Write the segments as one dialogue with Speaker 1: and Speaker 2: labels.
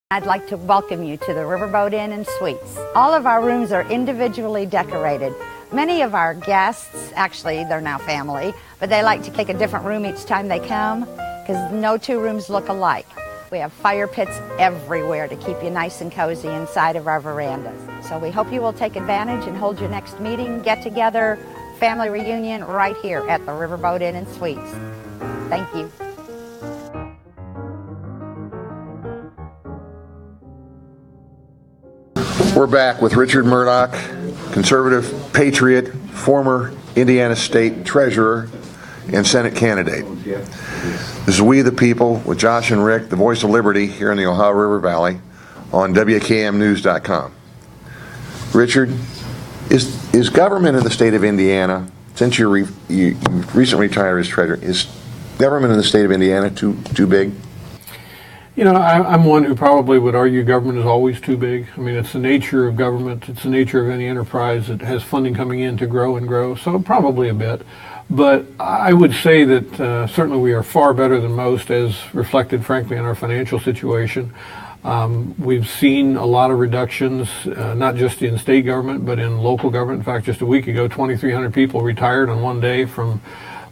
Speaker 1: I'd like to welcome you to the Riverboat Inn and Suites. All of our rooms are individually decorated. Many of our guests, actually they're now family, but they like to take a different room each time they come because no two rooms look alike. We have fire pits everywhere to keep you nice and cozy inside of our verandas. So we hope you will take advantage and hold your next meeting, get together, family reunion right here at the Riverboat Inn and Suites. Thank you.
Speaker 2: We're back with Richard Mourdock, conservative patriot, former Indiana State Treasurer and Senate candidate. This is We the People with Josh and Rick, the voice of liberty here in the Ohio River Valley on WKMnews.com. Richard, is government in the state of Indiana, since you recently retired as treasurer, is government in the state of Indiana too big?
Speaker 3: You know, I'm one who probably would argue government is always too big. I mean, it's the nature of government. It's the nature of any enterprise that has funding coming in to grow and grow, so probably a bit. But I would say that certainly we are far better than most, as reflected, frankly, in our financial situation. We've seen a lot of reductions, not just in state government, but in local government. In fact, just a week ago, 2,300 people retired on one day from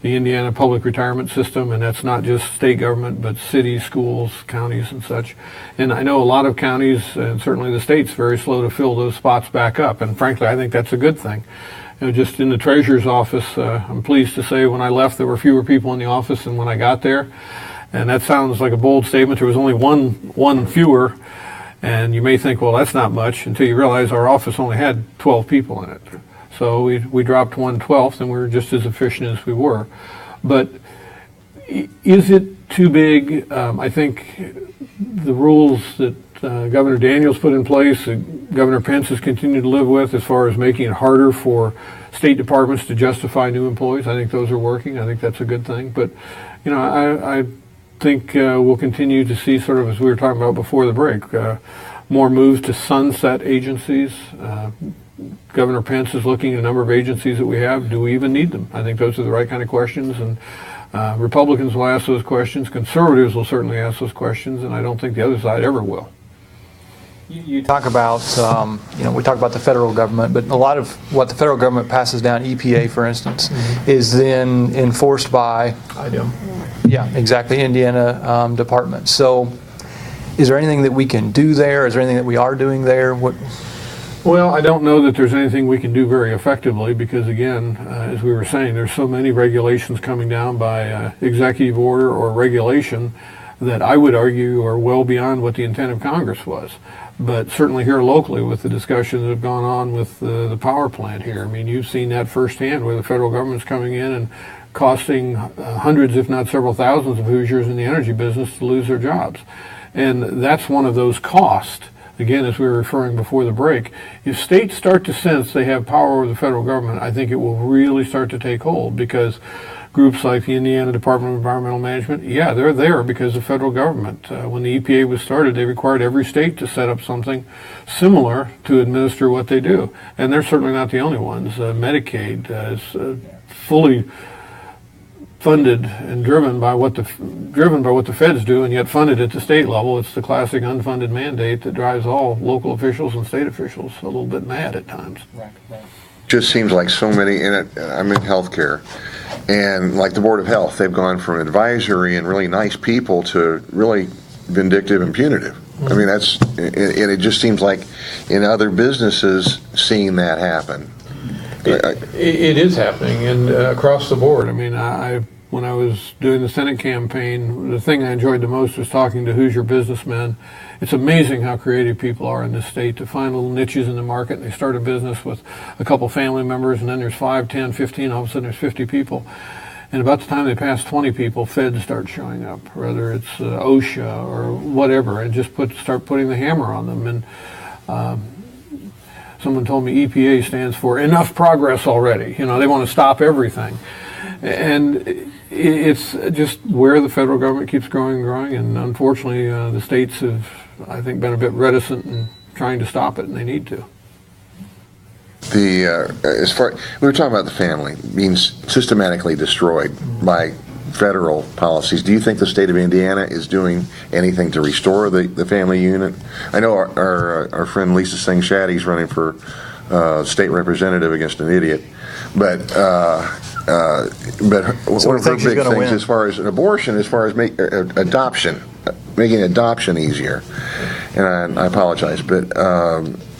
Speaker 3: the Indiana public retirement system, and that's not just state government, but cities, schools, counties, and such. And I know a lot of counties, and certainly the state's very slow to fill those spots back up, and frankly, I think that's a good thing. You know, just in the treasurer's office, I'm pleased to say when I left, there were fewer people in the office than when I got there, and that sounds like a bold statement. There was only one fewer, and you may think, well, that's not much, until you realize our office only had 12 people in it. So we dropped 1/12, and we were just as efficient as we were. But is it too big? I think the rules that Governor Daniels put in place, that Governor Pence has continued to live with, as far as making it harder for state departments to justify new employees, I think those are working. I think that's a good thing. But you know, I think we'll continue to see, sort of as we were talking about before the break, more moves to sunset agencies. Governor Pence is looking at a number of agencies that we have. Do we even need them? I think those are the right kind of questions, and Republicans will ask those questions. Conservatives will certainly ask those questions, and I don't think the other side ever will.
Speaker 4: You talk about, we talk about the federal government, but a lot of what the federal government passes down, EPA, for instance, is then enforced by, exactly, Indiana departments. So is there anything that we can do there? Is there anything that we are doing there?
Speaker 3: Well, I don't know that there's anything we can do very effectively because, again, as we were saying, there's so many regulations coming down by executive order or regulation that I would argue are well beyond what the intent of Congress was. But certainly here locally, with the discussions that have gone on with the power plant here, I mean, you've seen that firsthand where the federal government's coming in and costing hundreds, if not several thousands of Hoosiers in the energy business to lose their jobs. And that's one of those costs. Again, as we were referring before the break, if states start to sense they have power over the federal government, I think it will really start to take hold, because groups like the Indiana Department of Environmental Management, they're there because of federal government. When the EPA was started, they required every state to set up something similar to administer what they do. And they're certainly not the only ones. Medicaid is fully funded and driven by what the feds do, and yet funded at the state level. It's the classic unfunded mandate that drives all local officials and state officials a little bit mad at times.
Speaker 2: Right. Just seems like so many in it. I'm in healthcare, and like the Board of Health, they've gone from advisory and really nice people to really vindictive and punitive. I mean, and it just seems like in other businesses seeing that happen.
Speaker 3: It is happening, and across the board. I mean, when I was doing the Senate campaign, the thing I enjoyed the most was talking to Hoosier businessmen. It's amazing how creative people are in this state to find little niches in the market. They start a business with a couple family members, and then there's 5, 10, 15, all of a sudden there's 50 people. And about the time they pass 20 people, feds start showing up, whether it's OSHA or whatever, and just start putting the hammer on them. And someone told me EPA stands for enough progress already. You know, they want to stop everything. And it's just where the federal government keeps growing and growing, and unfortunately the states have, I think, been a bit reticent in trying to stop it, and they need to.
Speaker 2: We were talking about the family being systematically destroyed by federal policies. Do you think the state of Indiana is doing anything to restore the family unit? I know our friend Lisa Singh Shetty's running for state representative against an idiot, but one of her big things as far as an abortion, as far as adoption, making adoption easier, and I apologize, but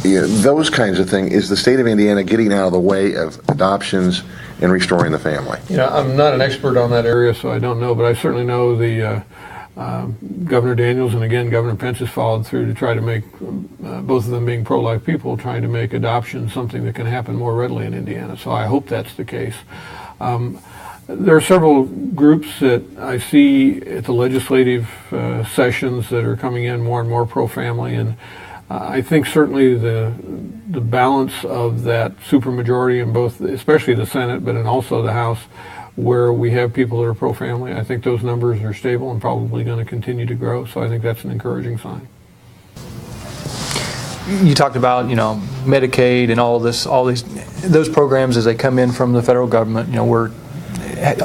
Speaker 2: those kinds of things, is the state of Indiana getting out of the way of adoptions and restoring the family?
Speaker 3: I'm not an expert on that area, so I don't know, but I certainly know the Governor Daniels and again Governor Pence has followed through to try to make, both of them being pro-life people, trying to make adoption something that can happen more readily in Indiana. So I hope that's the case. There are several groups that I see at the legislative sessions that are coming in more and more pro-family, and I think certainly the balance of that supermajority in both, especially the Senate, but in also the House, where we have people that are pro-family, I think those numbers are stable and probably going to continue to grow. So I think that's an encouraging sign.
Speaker 4: You talked about, Medicaid and those programs as they come in from the federal government.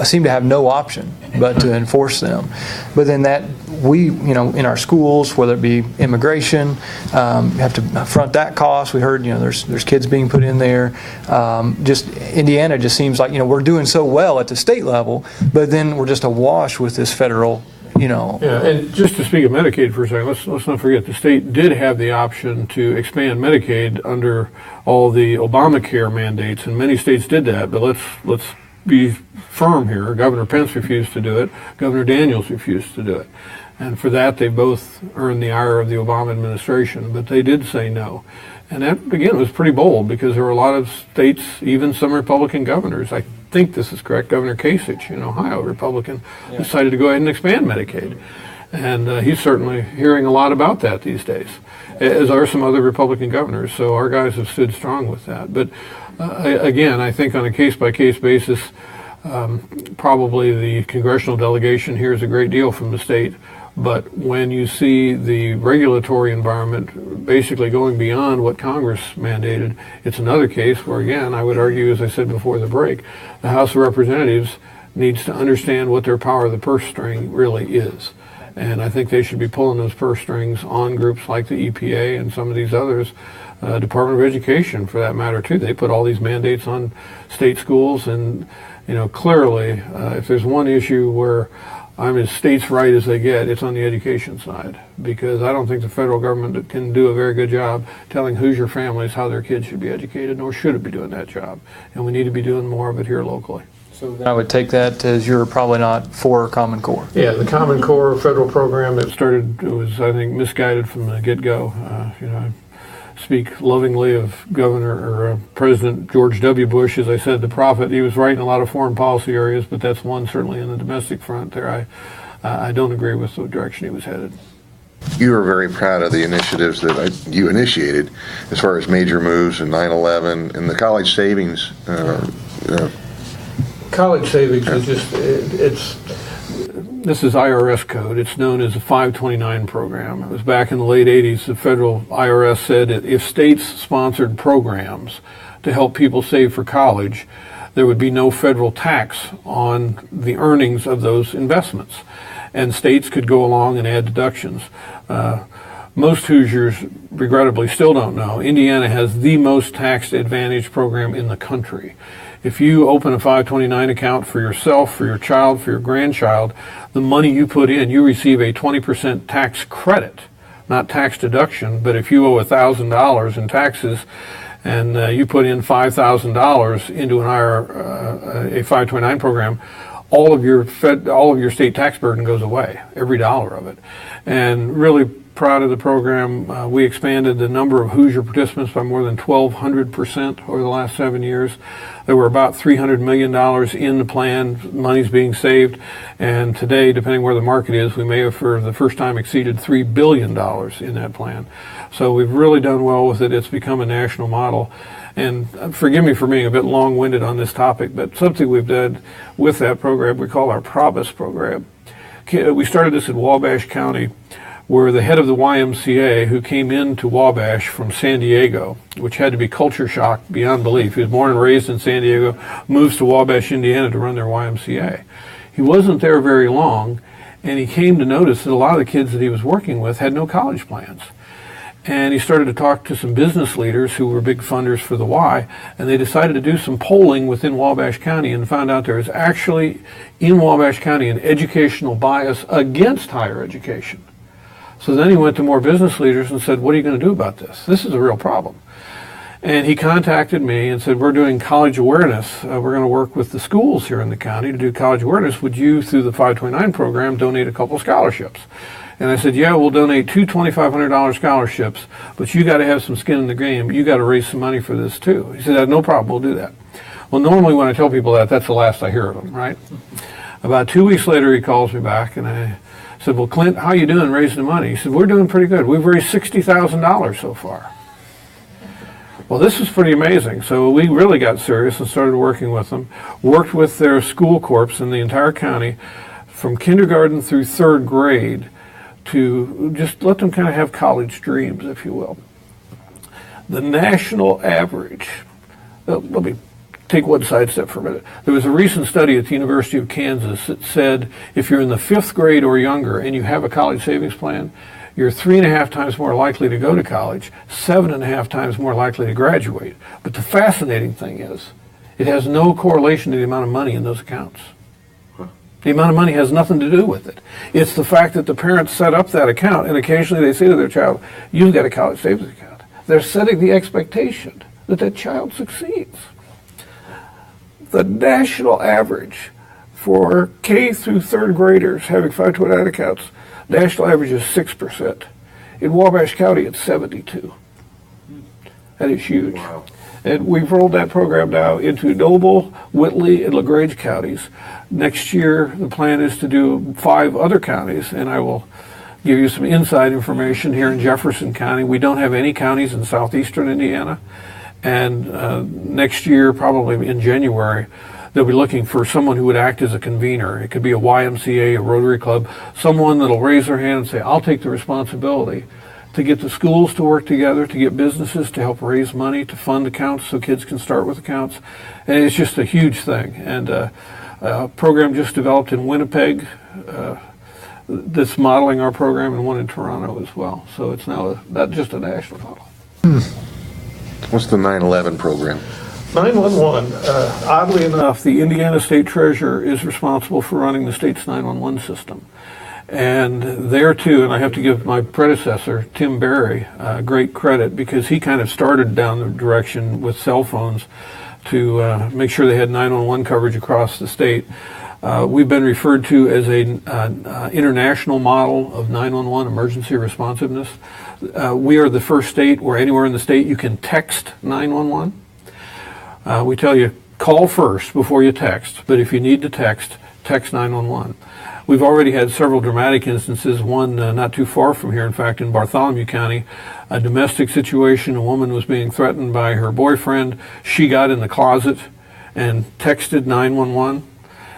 Speaker 4: Seem to have no option but to enforce them. But then that we, in our schools, whether it be immigration, have to front that cost. We heard, there's kids being put in there. Just Indiana just seems like, we're doing so well at the state level, but then we're just awash with this federal. Yeah,
Speaker 3: and just to speak of Medicaid for a second, let's not forget the state did have the option to expand Medicaid under all the Obamacare mandates, and many states did that. But let's be firm here. Governor Pence refused to do it. Governor Daniels refused to do it, and for that they both earned the ire of the Obama administration. But they did say no, and that again was pretty bold because there were a lot of states, even some Republican governors. I think this is correct. Governor Kasich in Ohio, Republican, decided to go ahead and expand Medicaid. And he's certainly hearing a lot about that these days, as are some other Republican governors. So our guys have stood strong with that. But again, I think on a case-by-case basis, probably the congressional delegation hears a great deal from the state. But when you see the regulatory environment basically going beyond what Congress mandated, it's another case where, again, I would argue, as I said before the break, the House of Representatives needs to understand what their power of the purse string really is. And I think they should be pulling those purse strings on groups like the EPA and some of these others, Department of Education for that matter too. They put all these mandates on state schools, and clearly, if there's one issue where I'm as states' right as they get, it's on the education side, because I don't think the federal government can do a very good job telling Hoosier families how their kids should be educated, nor should it be doing that job. And we need to be doing more of it here locally.
Speaker 4: So I would take that as you're probably not for Common Core.
Speaker 3: Yeah, the Common Core federal program that started was, I think, misguided from the get-go. I speak lovingly of President George W. Bush, as I said, the prophet. He was right in a lot of foreign policy areas, but that's one certainly in the domestic front there. I don't agree with the direction he was headed.
Speaker 2: You were very proud of the initiatives that you initiated as far as major moves and 9/11 and the college savings.
Speaker 3: College savings is just, this is IRS code. It's known as the 529 program. It was back in the late 80s. The federal IRS said that if states sponsored programs to help people save for college, there would be no federal tax on the earnings of those investments. And states could go along and add deductions. Most Hoosiers, regrettably, still don't know, Indiana has the most tax advantage program in the country. If you open a 529 account for yourself, for your child, for your grandchild, the money you put in, you receive a 20% tax credit, not tax deduction. But if you owe $1,000 in taxes and you put in $5,000 into a 529 program, all of your state tax burden goes away, every dollar of it. And really proud of the program. We expanded the number of Hoosier participants by more than 1,200% over the last 7 years. There were about $300 million in the plan, money's being saved, and today, depending where the market is, we may have for the first time exceeded $3 billion in that plan. So we've really done well with it. It's become a national model. And forgive me for being a bit long-winded on this topic, but something we've done with that program we call our Promise program. We started this in Wabash County, where the head of the YMCA, who came into Wabash from San Diego, which had to be culture shock beyond belief. He was born and raised in San Diego, moves to Wabash, Indiana to run their YMCA. He wasn't there very long, and he came to notice that a lot of the kids that he was working with had no college plans. And he started to talk to some business leaders who were big funders for the Y, and they decided to do some polling within Wabash County and found out there is actually in Wabash County an educational bias against higher education. So then he went to more business leaders and said, what are you going to do about this? This is a real problem. And he contacted me and said, we're doing college awareness. We're going to work with the schools here in the county to do college awareness. Would you, through the 529 program, donate a couple scholarships? And I said, yeah, we'll donate 2 $2,500 scholarships, but you got to have some skin in the game. You got to raise some money for this too. He said, no problem, we'll do that. Well, normally when I tell people that, that's the last I hear of them, right? About 2 weeks later, he calls me back, and I said, well, Clint, how you doing raising the money? He said, we're doing pretty good. We've raised $60,000 so far. Well, this was pretty amazing. So we really got serious and started working with them, worked with their school corps in the entire county from kindergarten through 3rd grade to just let them kind of have college dreams, if you will. The national average, let me take one side step for a minute. There was a recent study at the University of Kansas that said if you're in the 5th grade or younger and you have a college savings plan, you're 3.5 times more likely to go to college, 7.5 times more likely to graduate. But the fascinating thing is, it has no correlation to the amount of money in those accounts. The amount of money has nothing to do with it. It's the fact that the parents set up that account, and occasionally they say to their child, you've got a college savings account. They're setting the expectation that that child succeeds. The national average for K through 3rd graders having 529 accounts, national average is 6%. In Wabash County, it's 72. That is huge. Wow. And we've rolled that program now into Noble, Whitley, and LaGrange counties. Next year, the plan is to do 5 other counties, and I will give you some inside information here in Jefferson County. We don't have any counties in southeastern Indiana, and next year, probably in January, they'll be looking for someone who would act as a convener. It could be a YMCA, a Rotary Club, someone that'll raise their hand and say, I'll take the responsibility to get the schools to work together, to get businesses to help raise money, to fund accounts so kids can start with accounts. And it's just a huge thing. And a program just developed in Winnipeg that's modeling our program, and one in Toronto as well. So it's now not just a national model.
Speaker 2: What's the 9/11 program?
Speaker 3: 911, oddly enough, the Indiana State Treasurer is responsible for running the state's 911 system. And there too, and I have to give my predecessor, Tim Barry, great credit, because he kind of started down the direction with cell phones to make sure they had 911 coverage across the state. We've been referred to as an international model of 911 emergency responsiveness. We are the first state where anywhere in the state you can text 911. We tell you, call first before you text, but if you need to text 911. We've already had several dramatic instances, one not too far from here, in fact, in Bartholomew County, a domestic situation. A woman was being threatened by her boyfriend. She got in the closet and texted 911,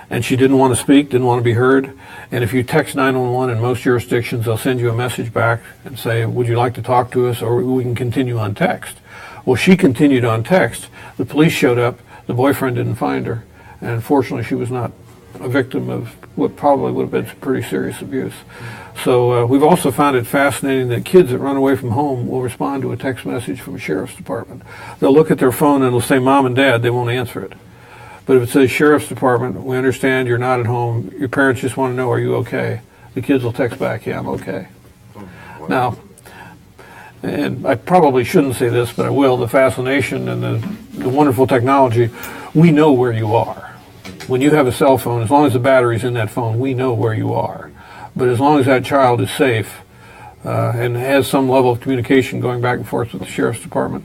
Speaker 3: and she didn't want to speak, didn't want to be heard. And if you text 911 in most jurisdictions, they'll send you a message back and say, would you like to talk to us, or we can continue on text. Well, she continued on text. The police showed up. The boyfriend didn't find her, and unfortunately she was not a victim of what probably would have been some pretty serious abuse. So we've also found it fascinating that kids that run away from home will respond to a text message from a sheriff's department. They'll look at their phone and it'll say Mom and Dad, they won't answer it. But if it says Sheriff's Department, we understand you're not at home, your parents just want to know, are you okay? The kids will text back, yeah, I'm okay. Now, and I probably shouldn't say this, but I will, the fascination and the wonderful technology, we know where you are. When you have a cell phone, as long as the battery's in that phone, we know where you are. But as long as that child is safe and has some level of communication going back and forth with the Sheriff's Department,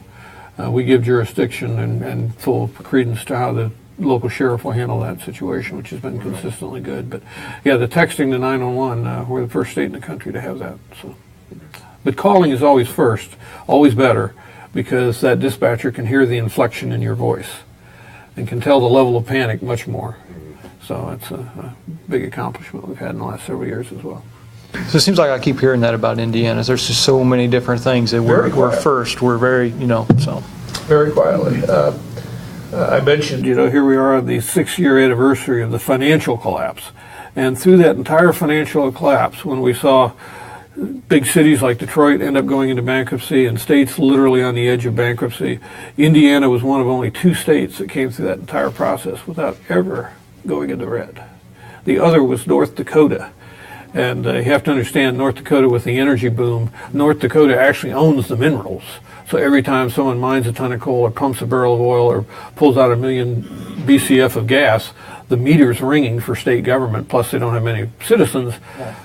Speaker 3: we give jurisdiction and full credence to how the local sheriff will handle that situation, which has been consistently good. But yeah, the texting to 911, we're the first state in the country to have that. So. But calling is always first, always better, because that dispatcher can hear the inflection in your voice and can tell the level of panic much more. So it's a big accomplishment we've had in the last several years as well.
Speaker 4: So it seems like I keep hearing that about Indiana. There's just so many different things that we're first. We're very, so.
Speaker 3: Very quietly. I mentioned, here we are on the 6-year anniversary of the financial collapse. And through that entire financial collapse, when we saw big cities like Detroit end up going into bankruptcy and states literally on the edge of bankruptcy, Indiana was one of only 2 states that came through that entire process without ever going into red. The other was North Dakota. And you have to understand, North Dakota, with the energy boom, North Dakota actually owns the minerals. So every time someone mines a ton of coal or pumps a barrel of oil or pulls out 1 million BCF of gas, the meter's ringing for state government, plus they don't have many citizens,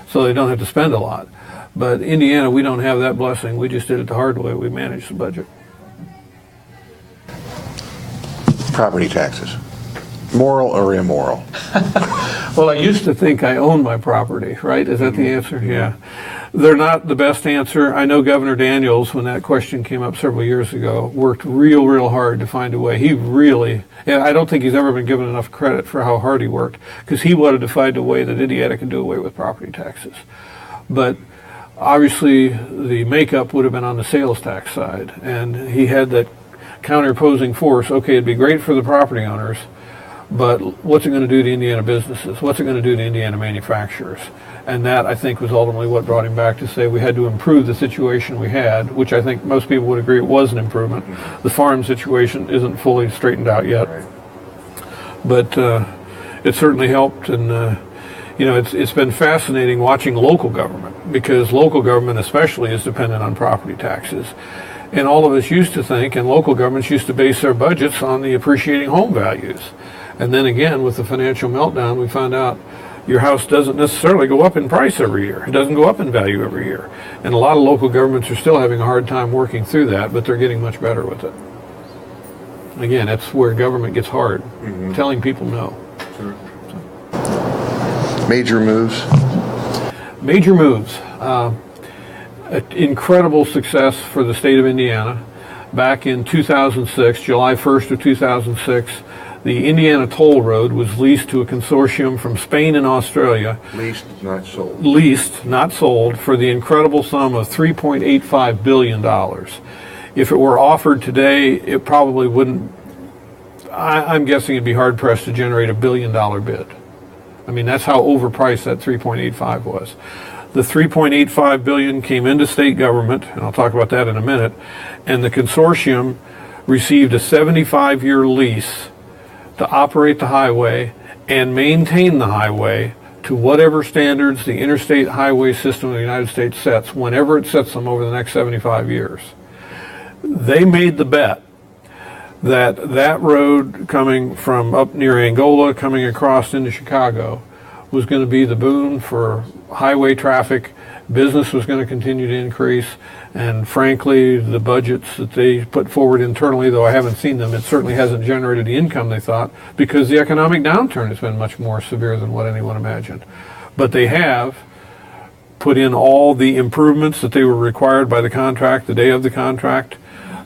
Speaker 3: so they don't have to spend a lot. But Indiana, we don't have that blessing. We just did it the hard way. We managed the budget.
Speaker 2: Property taxes, moral or immoral?
Speaker 3: Well, I used to think I owned my property, right? Is that the answer? Yeah. They're not the best answer. I know Governor Daniels, when that question came up several years ago, worked real hard to find a way. He really, and I don't think he's ever been given enough credit for how hard he worked, because he wanted to find a way that Indiana could do away with property taxes. But obviously, the makeup would have been on the sales tax side, and he had that counterposing force. Okay, it'd be great for the property owners, but what's it going to do to Indiana businesses? What's it going to do to Indiana manufacturers? And that, I think, was ultimately what brought him back to say we had to improve the situation we had, which I think most people would agree it was an improvement. The farm situation isn't fully straightened out yet, but it certainly helped. And it's been fascinating watching local government, because local government especially is dependent on property taxes. And all of us used to think, and local governments used to base their budgets on the appreciating home values. And then again, with the financial meltdown, we found out your house doesn't necessarily go up in price every year. It doesn't go up in value every year. And a lot of local governments are still having a hard time working through that, but they're getting much better with it. Again, that's where government gets hard, telling people no.
Speaker 2: Sure. Major moves?
Speaker 3: Major moves. Incredible success for the state of Indiana. Back in 2006, July 1st of 2006, the Indiana Toll Road was leased to a consortium from Spain and Australia.
Speaker 2: Leased, not sold.
Speaker 3: Leased, not sold, for the incredible sum of $3.85 billion. If it were offered today, it probably wouldn't, I'm guessing it'd be hard-pressed to generate $1 billion bid. I mean, that's how overpriced that 3.85 was. The 3.85 billion came into state government, and I'll talk about that in a minute, and the consortium received a 75-year lease to operate the highway and maintain the highway to whatever standards the interstate highway system of the United States sets, whenever it sets them over the next 75 years. They made the bet that that road coming from up near Angola, coming across into Chicago, was going to be the boon for highway traffic. Business was going to continue to increase, and frankly, the budgets that they put forward internally, though I haven't seen them, it certainly hasn't generated the income they thought, because the economic downturn has been much more severe than what anyone imagined. But they have put in all the improvements that they were required by the contract, the day of the contract.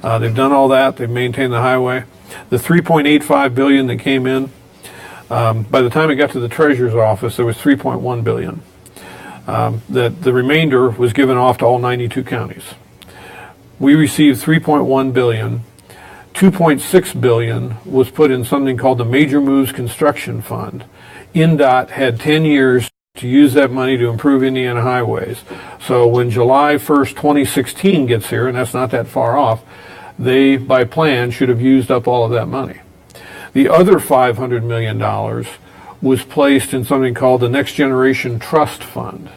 Speaker 3: They've done all that. They've maintained the highway. The $3.85 billion that came in, by the time it got to the Treasurer's office, there was $3.1 billion. That the remainder was given off to all 92 counties. We received $3.1 billion. $2.6 billion was put in something called the Major Moves Construction Fund. INDOT had 10 years to use that money to improve Indiana highways. So when July 1st, 2016 gets here, and that's not that far off, they, by plan, should have used up all of that money. The other $500 million was placed in something called the Next Generation Trust Fund.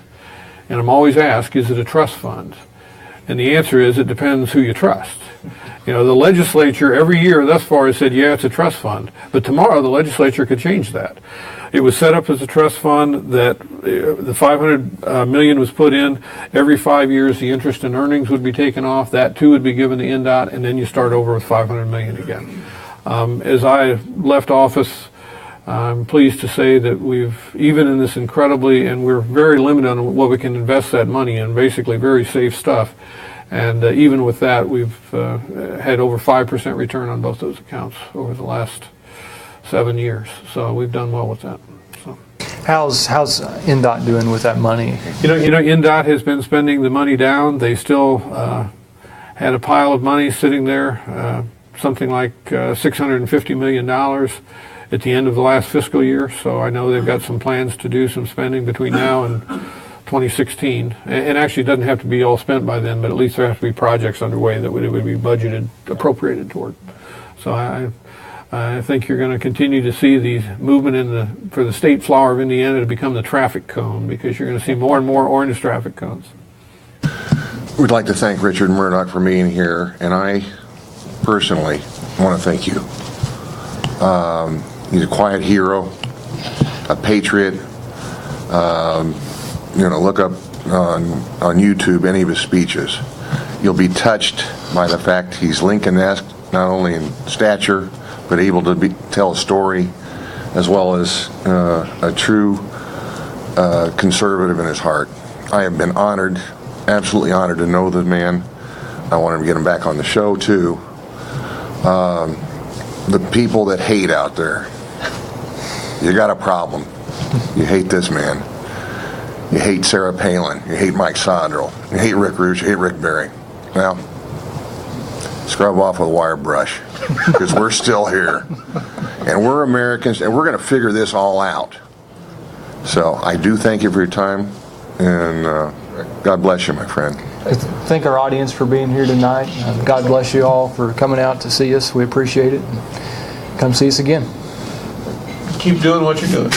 Speaker 3: And I'm always asked, is it a trust fund? And the answer is, it depends who you trust. You know, the legislature every year thus far has said, yeah, it's a trust fund. But tomorrow the legislature could change that. It was set up as a trust fund that the $500 million was put in. Every 5 years the interest and earnings would be taken off. That too would be given to INDOT, and then you start over with $500 million again. As I left office, I'm pleased to say that we've, even in this incredibly, and we're very limited on what we can invest that money in, basically very safe stuff. And even with that, we've had over 5% return on both those accounts over the last 7 years. So we've done well with that. So.
Speaker 4: How's INDOT doing with that money?
Speaker 3: You know, INDOT has been spending the money down. They still had a pile of money sitting there something like $650 million at the end of the last fiscal year. So I know they've got some plans to do some spending between now and 2016. And actually, it doesn't have to be all spent by then, but at least there have to be projects underway that would be budgeted, appropriated toward. So I think you're going to continue to see these movement for the state flower of Indiana to become the traffic cone, because you're going to see more and more orange traffic cones.
Speaker 2: We'd like to thank Richard Mourdock for being here, and I personally want to thank you. He's a quiet hero, a patriot. Look up on YouTube any of his speeches. You'll be touched by the fact he's Lincoln-esque, not only in stature, but able to tell a story, as well as a true conservative in his heart. I have been honored, absolutely honored to know the man. I want to get him back on the show, too. The people that hate out there, you got a problem. You hate this man. You hate Sarah Palin. You hate Mike Sondrel. You hate Rick Roosh. You hate Rick Berry. Well, scrub off with a wire brush, because we're still here. And we're Americans, and we're going to figure this all out. So I do thank you for your time, and God bless you, my friend.
Speaker 4: Thank our audience for being here tonight. God bless you all for coming out to see us. We appreciate it. Come see us again.
Speaker 3: Keep doing what you're doing.